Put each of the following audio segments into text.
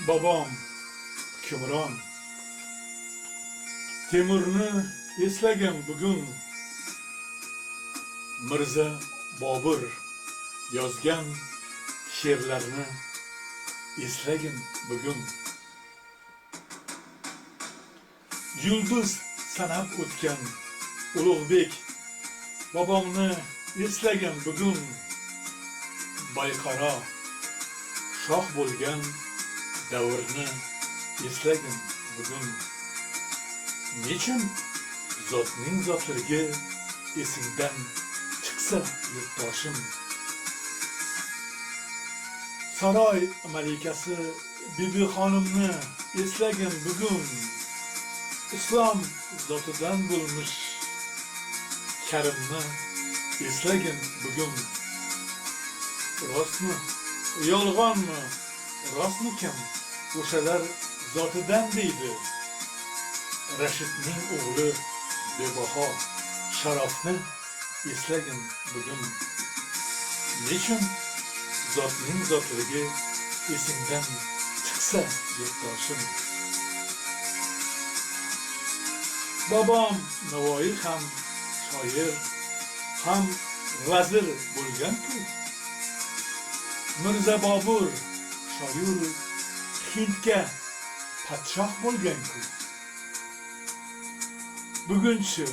Babam hukmron Temurni eslagin bugun. Mirza Bobur yozgan she'rlarni eslagin bugun. Yulduz sanab o'tgan Ulug'bek bobomni eslagin bugun. Bayqaro shoh bo'lgan davrni eslagin bugun. Nechun zotning zotligi esingdan chiqsa yurtdoshim. Saroy malikasi Bibi xonimni eslagin bugun. Islom zotidan bo'lmish Karimni eslagin bugun. Rostmi, yolg'onmi, rostmikan o'shalar zotidan deydi. Rashidning o'g'li bebaho Sharofni eslagin bugun. Nechun zotning zotligi esingdan chiqsa yurtdoshim. Bobom Navoiy ham shoir, ham vazir bo'lgan-ku. Mirza Bobur shoir, Hindga podshoh bo'lgan-ku. Bugunchi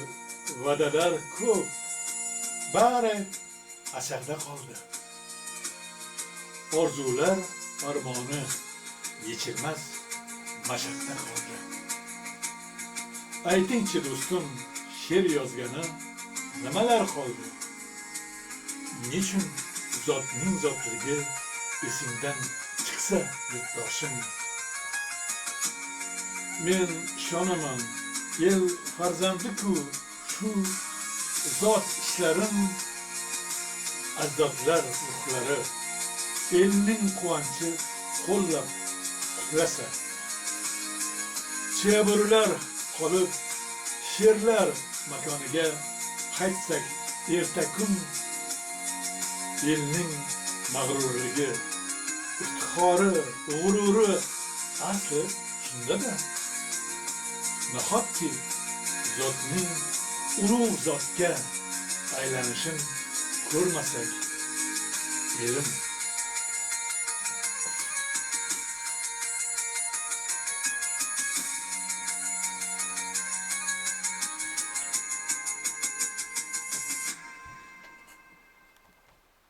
va'dalar ko'p, bari asarda qoldi. Orzular armoni yechilmas mashaqda qoldi. Aytingchi do'stim, she'r yozgani nimalar qoldi? Nechun zotning zotligi esingdan chiqsa yurtdoshim. Men ishonaman, el farzandi-ku shu zot ishlarim, ajdodlar ruhlari elning quvonchi qo'llab qutlasa. Cheburlar qolib she'rlar makoniga qaytsak erta kun, elning mag'rurligi, iftixori, g'ururi asli shunda-da. Nahotki zotning ulug' zotga aylanishini ko'rmasak, elim